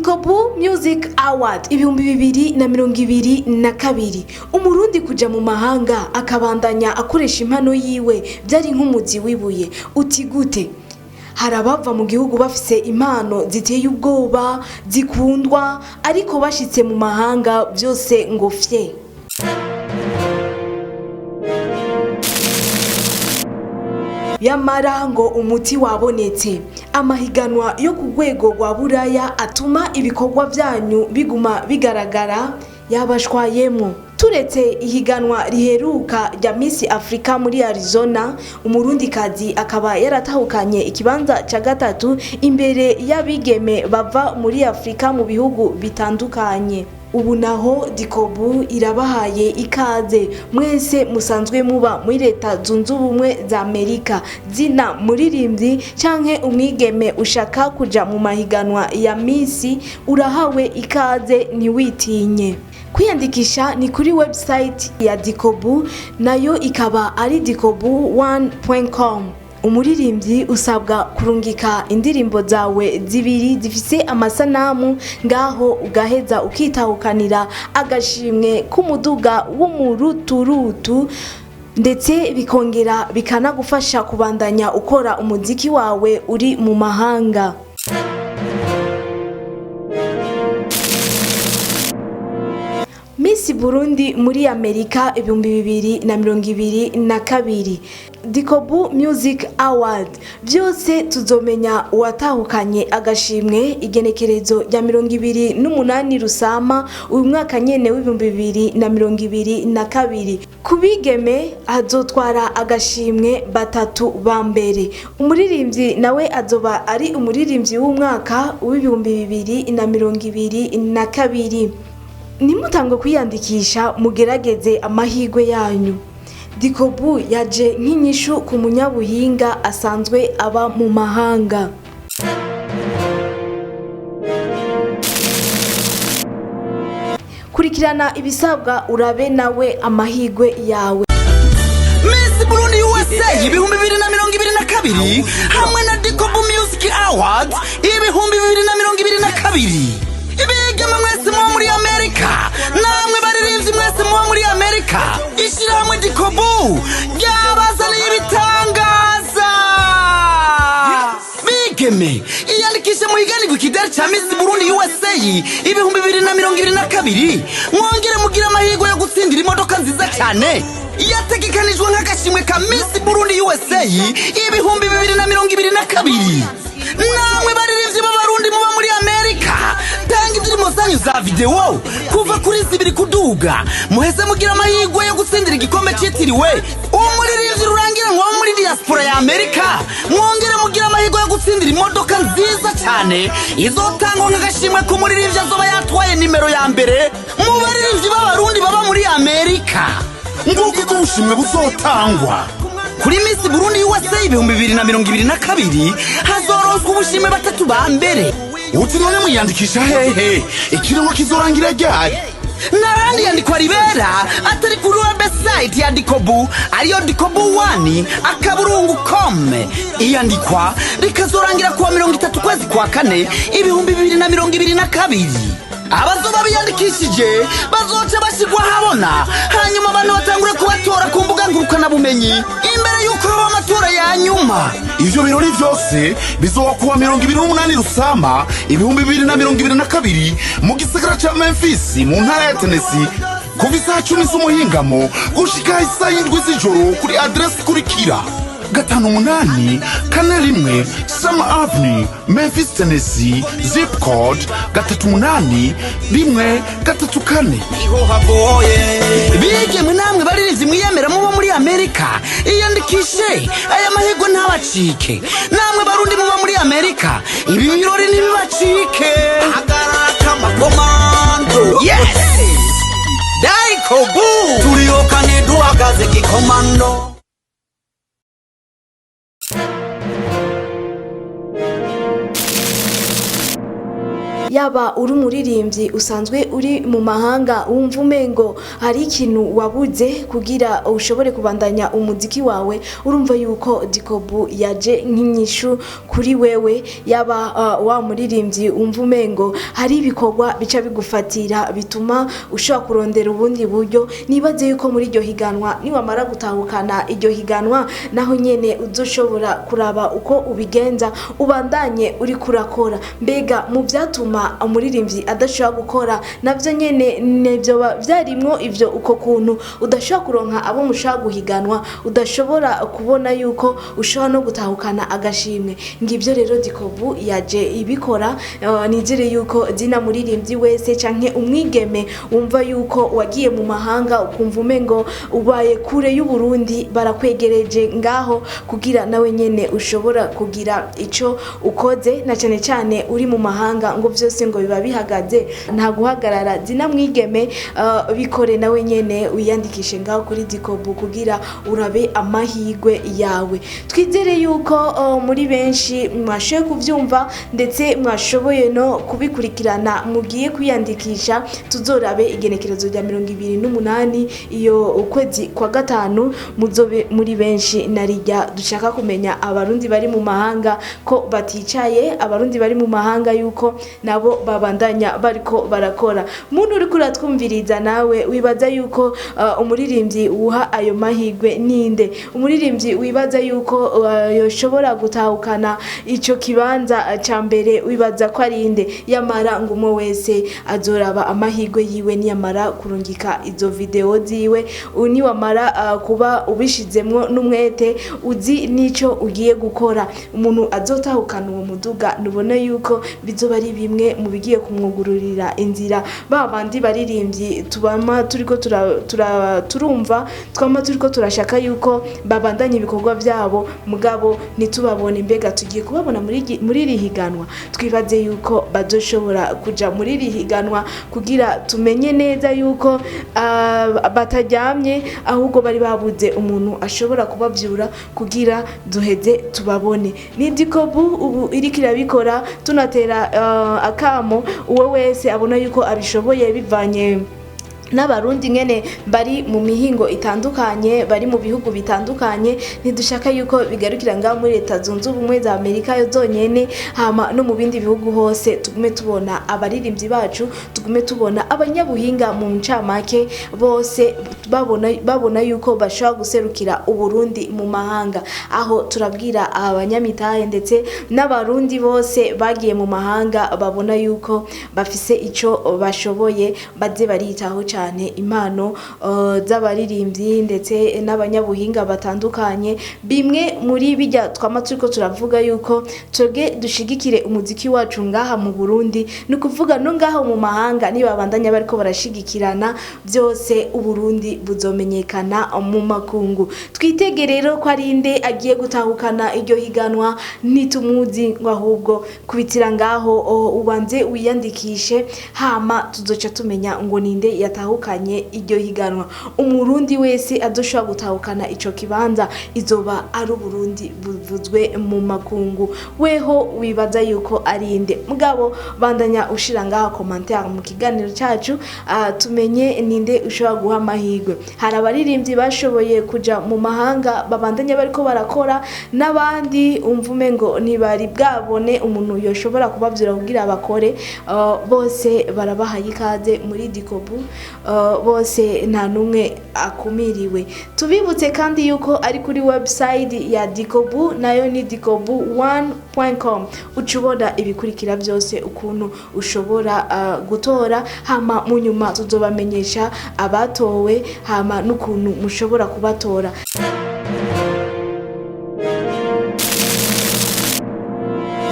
Dicobu Music Award ibihumbi 2022 umurundi kuja mu mahanga akabandanya akoresha impano yiwe byari nk'umuzi wibuye uti gute harabava mu gihugu bafise impano ziteye ubwoba zikundwa ariko bashitse mu mahanga byose ngo fye yamara ngo umuti wabonetse amahiganwa yo ku rwego rwa buraya atuma ibikorwa byanyu biguma bigaragara yabashwayemo turetse ihiganwa riheruka rya Miss Africa muri Arizona umurundikazi akaba yaratahukanye ikibanza ca gatatu imbere y'abigeme bava muri Afrika mu bihugu bitandukanye. Ubu naho Dicobu irabahaye ikaze mwese musanzwe muba muri leta zunze ubumwe za Amerika zina muririmvyi canke umwigeme ushaka kuja mu mahiganwa ya Miss urahawe ikaze ntiwitinye. Kwiyandikisha ni kuri website ya Dicobu nayo ikaba ari dicobu1.com. Umuririmbyi usabwa kurungika indirimbo zawe zibiri zifise amasanamu ngaho ugaheza ukitahukanira agashimwe k'umuduga w'umuruturutu ndetse bikongera bikanagufasha kubandanya ukora umuziki wawe uri mu mahanga. Miss Burundi muri Amerika 2022 Dicobu Music Award byose tuzomenya uwatahukanye agashimwe igenekerezo rya 28 Rusama uyu mwaka nyene w'2022 kubigeme azotwara agashimwe batatu bambere umuririmbyi nawe azoba ari umuririmbyi w'umwaka w'2022 nimutangwe kwiyandikisha mugerageze amahirwe yanyu. Dicobu yaje nk'inyishu ku munyabuhinga asanzwe aba mu mahanga. Kurikirana ibisabwa urabe nawe amahirwe yawe. Miss Burundi USA ibihumbi 2022 hamwe na Dicobu Music Awards ibihumbi 2022. Ibigeme mwese muba muri Amerika namwe baririmvyi mwese muba muri Amerika ishirahamwe Dicobu ryabazaniye ibitangaza bigeme iyandikishe mu higanirwa ikidari ca Miss Burundi USA ibihumbi 2022 mwongere mugira amahirwe yo gutsindira imodoka nziza cyane yategekanijwe nk'agashimwe ka Miss Burundi USA ibihumbi 2022 namwe baririmvyi b'abarundi muba muri Amerika tanga indirimbo zanyu za video kuva kuri zibiri kuduga muheze mugira amahirwe yo gutsindira igikombe citiriwe umuririmbyi rurangira ngo muri diaspora ya Amerika mwongere mugira amahirwe yo gutsindira imodoka nziza cyane izotangwa nk'agashimwe ku muririmbyi azoba yatwaye nimero ya mbere mu baririmbyi b'abarundi baba muri Amerika nguko ko ubushimwe buzotangwa kuri Miss Burundi USA ibihumbi 2022 hazoronswa ubushimwe batatu ba mbere. Uti none mwiyandikisha hehe ikiringo kizorangira ryari? Narandi yandikwa ribera atari kuri website ya Dicobu ariyo Dicobu1 akaburungu.com iyandikwa rikazorangira kuwa 30 kwezi kwa kane ibihumbi 2022. Abazoba biyandikishije bazoca bashigwa habona hanyuma abantu batangure kubatora ku mbuga ngurukana bumenyi imbere yuko haba amatora ya nyuma. Ivyo birori vyose bizoba kuwa 28 Rusama ibihumbi 2022 mu gisagara ca Memphis mu ntara ya Tennessee kuva isaha 10 z'umuhingamo gushika isaha 7 z'ijoro kuri adresse kurikira 5841 Summer Avenue, Memphis, Tennessee, zip code 38134. Bigeme namwe baririmbyi mwiyemera muba muri Amerika iyandikishe aya mahirwe ntabacike namwe barundi muba muri Amerika ibi birori ntibibacike agaraka amakomando yes Dicobu turiyokane duhagaze kikomando. yaba uri umuririmbyi usanzwe uri mu mahanga wumva umengo hari ikintu wabuze kugira ushobore kubandanya umuziki wawe, urumva yuko Dicobu yaje nk'inyishu kuri wewe. Yaba wa muririmbyi wumva umengo hari ibikorwa bica bigufatira bituma ushobora kurondera ubundi buryo, nibaze yuko muri iryo higanwa niwamara gutahukana iryo higanwa naho nyene uzoshobora kuraba uko ubigenza ubandanye uri kurakora. Mbega mu byatuma umuririmbyi adashobora gukora navyo nyene nevyo vyarimwo ivyo uko kuntu udashobora kuronka abo mushaka guhiganwa, udashobora kubona yuko ushobora no gutahukana agashimwe. Ngivyo rero Dicobu yaje ibikora. Nizere yuko zina muririmbyi wese canke umwigeme wumva yuko wagiye mu mahanga ukumva umengo ubaye kure y'u Burundi, barakwegereje ngaho kugira nawe nyene ushobora kugira ico ukoze, na cane cane uri mu mahanga ngo vyose ngo biba bihagaze, nta guhagarara. Zina mwigeme bikore nawe nyene wiyandikishe ngaho kuri Dicobu kugira urabe amahirwe yawe. Twizere yuko muri benshi mwashoboye kuvyumva ndetse mwashoboye no kubikurikirana, mugiye kwiyandikisha. Tuzorabe igenekerezo rya 28 iyo ukwezi kwa gatanu, muzobe muri benshi narijya dushaka kumenya abarundi bari mu mahanga ko baticaye, abarundi bari mu mahanga yuko nabo babandanya bariko barakora. Muntu uri kuratwumviriza nawe wibaza yuko umuririmbyi uha ayo mahirwe ninde? Umuririmbyi wibaza yuko yoshobora gutahukana ico kibanza ca mbere wibaza ko ari inde? Yamara ngo umwe wese azoraba amahirwe yiwe niyamara kurungika izo video ziwe, niwamara kuba ubishizemwo n'umwete uzi nico ugiye gukora, umuntu azotahukana uwo muduga nubona yuko bizoba ari bimwe mu bigiye kumwugururira inzira. Babandi baririmbyi tubama turiko turumva twama turiko turashaka yuko babandanya ibikorwa byabo, mugabo nitubabone. Mbega tugiye kubabona muri iri higanwa? Twibaze yuko bazoshobora kuja muri iri higanwa kugira tumenye neza yuko batajyamye, ahubwo bari babuze umuntu ashobora kubavyura kugira duheze tubabone. Ni Dicobu ubu iriko irabikora, tunatera akamo uwo wese abona yuko abishoboye bivanye n'abarundi ngene bari mu mihingo itandukanye, bari mu bihugu bitandukanye. Ntidushaka yuko bigarukira ngaho muri Leta Zunze Ubumwe za Amerika yo zonyene, hama no mu bindi bihugu hose tugume tubona abaririmbyi bacu, tugume tubona abanyabuhinga mu ncamake bose babona yuko bashobora guserukira Uburundi mu mahanga. Aho turabwira abanyamitahe ndetse n'abarundi bose bagiye mu mahanga babona yuko bafise ico bashoboye, baze baritaho cyane impano z'abaririmbyi ndetse n'abanyabuhinga batandukanye. Bimwe muri bijya twama turiko turavuga yuko twebwe dushigikire umuziki wacu ngaha mu Burundi, ni kuvuga no ngaho mu mahanga nibabandanya bariko barashigikirana byose Uburundi buzomenyekana mu makungu. Twitege rero ko ari inde agiye gutahukana iryo higanwa, nitumuzi ngo ahubwo kubitira ngaho ubanze wiyandikishe, hama tuzoca tumenya ngo ninde yatahukanye iryo higanwa. Umurundi wese adoshobora gutahukana ico kibanza izoba ari Uburundi buvuzwe mu makungu. Weho wibaza yuko ari inde? Mugabo bandanya ushira ngaho commentaire mu kiganiro cyacu, tumenye ninde ushobora guha amahirwe. Hari abaririmbyi bashoboye kuja mu mahanga babandanya bariko barakora, n'abandi umvume ngo ntibari bwabone umuntu yoshobora kubavyura kugira bakore. Bose barabahaye ikaze muri Dicobu, bose nta numwe akumiriwe. Tubibutse kandi yuko ari kuri website ya Dicobu, nayo ni dicobu1.com. ucubona ibikurikira byose ukuntu ushobora gutora, hama mu nyuma tuzobamenyesha abatowe, hama n'ukuntu mushobora kubatora.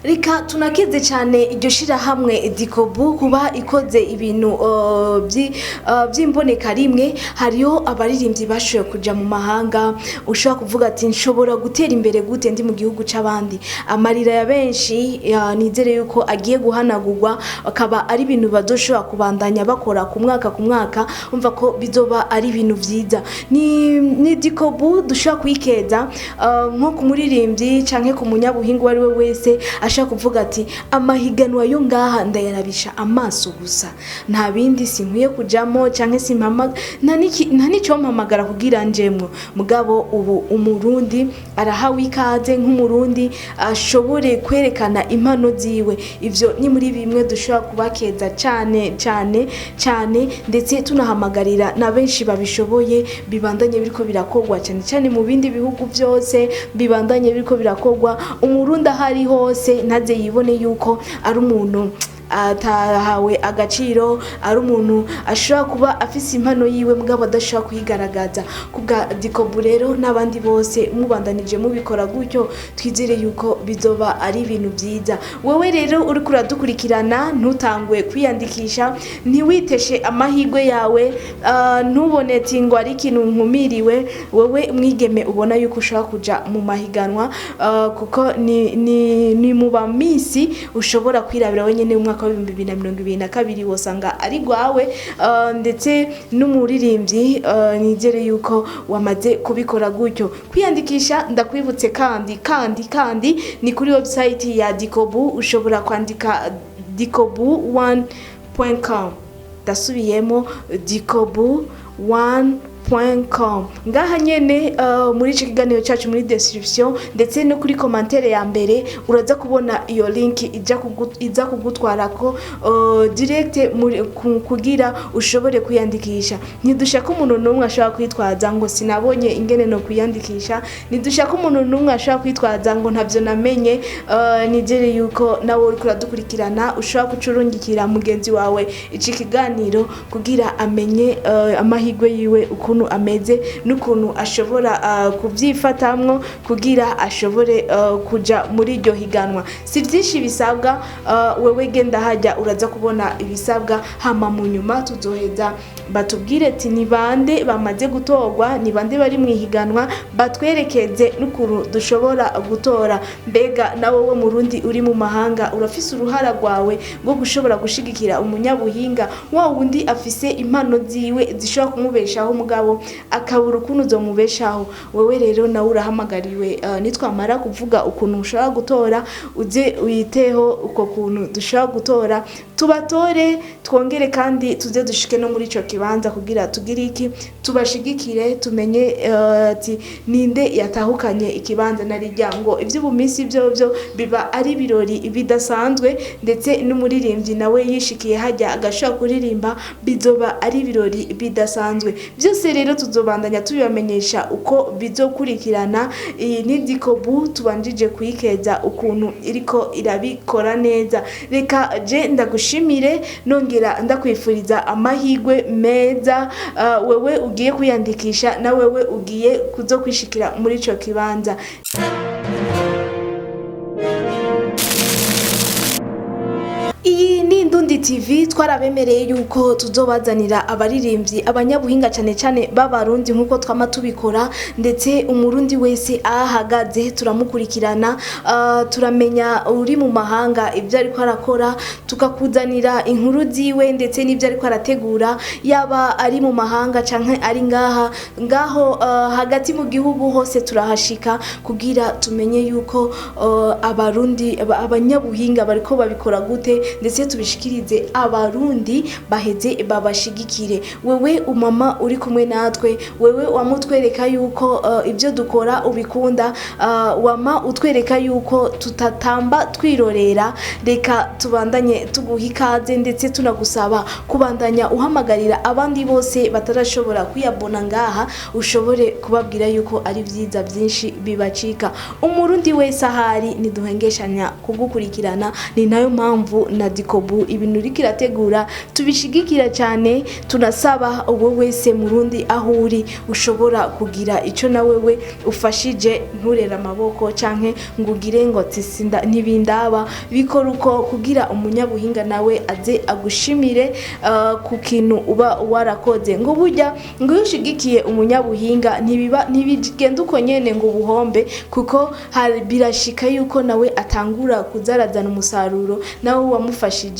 Rika tunakeze cyane iryo shira hamwe Dicobu kuba ikoze ibintu by'imboneka rimwe. Hariyo abaririmbyi bashoboye kuja mu mahanga, ushobora kuvuga ati nshobora gutera imbere gute ndi mu gihugu c'abandi. Amarira ya benshi nizere yuko agiye guhanagurwa, akaba ari ibintu badoshobora kubandanya bakora ku mwaka, umva ko bizoba ari ibintu vyiza. Ni Dicobu dushobora kwikeza nko ku muririmbyi canke ku munyabuhinga wari we wese ashaka kuvuga ati amahiganwa yo ngaha ndayarabisha amaso gusa nta bindi sinkwiye kujamo canke simpama nta nico mpamagara kugira njemwo mugabo ubu umurundi arahawe ikaze nk'umurundi ashobore kwerekana impano ziwe ivyo ni muri bimwe dushobora kubakeza cyane ndetse tunahamagarira na benshi babishoboye bibandanye biriko birakogwa cyane mu bindi bihugu byose bibandanye biriko birakogwa umurundi ahari hose ntaze yibone yuko ari umuntu atahawe agaciro ari umuntu ashobora kuba afise impano yiwe mugabo adashobora kuyigaragaza kubwa Dicobu rero n'abandi bose mubandanije mubikora gutyo twizere yuko bizoba ari ibintu byiza wewe rero uri kuradukurikirana ntutangwe kwiyandikisha ntiwiteshe amahirwe yawe ntubonetse ngo ari ikintu nkumiriwe wewe mwigeme ubona yuko ushaka kuja mu mahiganwa kuko ni mu bamisi ushobora kwirabira wenyene umwaka wa 2022 wosanga ari gwawe ndetse n'umuririmbyi nigere yuko wamaze kubikora gutyo kwiyandikisha ndakwibutse kandi ni kuri website ya Dicobu ushobora kwandika dicobu1.com dasubiyemo dicobu1.com ngaha nyene muri ico kiganiro cyacu muri description ndetse no kuri commentaire ya mbere uraza kubona iyo link iza kugutwara ko direct kugira ushobore kwiyandikisha ntidushaka umuntu numwe ashobora kwitwaza ngo sinabonye ingene no kwiyandikisha ntidushaka umuntu numwe ashobora kwitwaza ngo ntavyo namenye nigere yuko nawe uri kuradukurikirana ushobora kucurungikira mugenzi wawe iki kiganiro kugira amenye amahirwe yiwe ukuntu ameze n'ukuntu ashobora kubyifatamwo kugira ashobore kuja muri iryo higanwa si byinshi bisabwa wewe genda hajya uraza kubona ibisabwa hama mu nyuma tuzoheza batubwire ati ni bande bamaze gutorwa ni bande bari mu higanwa batwerekeze n'ukuntu dushobora gutora mbega nawe wo murundi uri mu mahanga urafise uruhara rwawe rwo gushobora gushigikira umunyabuhinga wa wundi afise impano ziwe zishobora kumubeshaho mugabo akabura ukuntu uzomubeshaho wewe rero nawe urahamagariwe nitwamara kuvuga ukuntu ushobora gutora uje uyiteho uko kuntu dushobora gutora tubatore twongere kandi tuze dushike no muri ico kibanza kugira tugire iki tubashigikire tumenye ati ninde yatahukanye ikibanza narijya ngo ivy'ubumisi byo biba ari birori bidasanzwe ndetse n'umuririmbyi nawe yishikiye hajya agashaka kuririmba bizoba ari birori bidasanzwe byose rero tuzobandanya tubibamenyesha uko bizokurikirana iyi ni Dicobu tubanjije kuyikeza ukuntu iriko irabikora neza reka je ndagushimire nongera ndakwifuriza amahirwe meza wewe ugiye kwiyandikisha na wewe ugiye kuzokwishikira muri ico kibanza iyi ni Indundi TV twarabemereye yuko tuzobazanira abaririmbyi abanyabuhinga cyane b'abarundi nkuko twama tubikora ndetse umurundi wese ahagaze turamukurikirana turamenya uri mu mahanga ibyo ariko arakora tukakuzanira inkuru ziwe ndetse n'ibyo ariko arategura yaba ari mu mahanga canke ari ngaho hagati mu gihugu hose turahashika kugira tumenye yuko abarundi abanyabuhinga bariko babikora gute ndetse tubishikirize abarundi baheze babashigikire wewe umama uri kumwe natwe wewe wamutwereka yuko ibyo dukora ubikunda wama utwereka yuko tutatamba twirorera reka tubandanye tuguha ikaze ndetse tunagusaba kubandanya uhamagarira abandi bose batarashobora kwiyabona ngaha ushobore kubabwira yuko ari vyiza byinshi bibacika umurundi wese ahari niduhengeshanya kugukurikirana ni nayo mpamvu na Dicobu ibintu rikirategura tubishigikira cyane tunasaba uwo wese murundi aho uri ushobora kugira ico na wewe ufashije nturera amaboko canke ngugire ngo tisinda ntibindaba bikora uko kugira umunyabuhinga nawe aze agushimire ku kintu uba warakoze ngo burya ngo yushigikiye umunyabuhinga ntibigenda uko nyene ngo buhombe kuko birashika yuko nawe atangura kuzarazana umusaruro nawe wamufashije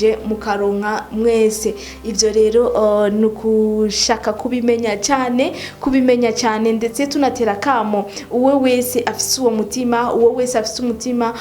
mukaronka mwese. Ivyo rero nukushaka kubimenya cyane ndetse tunatera kamo uwe wese afise uwo mutima, uwo wese afise umutima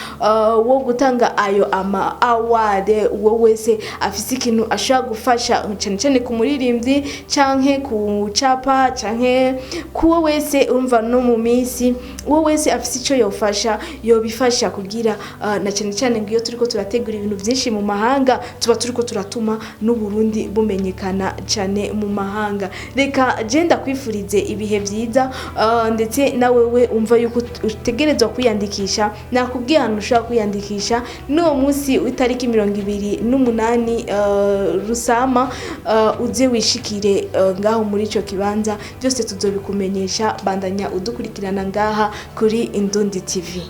wo gutanga ayo ama award, uwo wese afise ikintu ashaka gufasha cyane ku muririmbyi canke ku capa canke kuwo wese urumva no mu misi, uwo wese afise ico yofasha yobifasha kugira na cyane ngo iyo turiko turategura ibintu byinshi mu mahanga tuba turiko turatuma n'u Burundi bumenyekana cyane mu mahanga. Reka je ndakwifurize ibihe byiza ndetse nawe we umva yuko utegerezwa kwiyandikisha. Nakubwiye hano ushaka kwiyandikisha no munsi w'itariki 28 Rusama uze wishikire ngaho muri ico kibanza, byose tuzobikumenyesha. Bandanya udukurikirana ngaha kuri Indundi TV.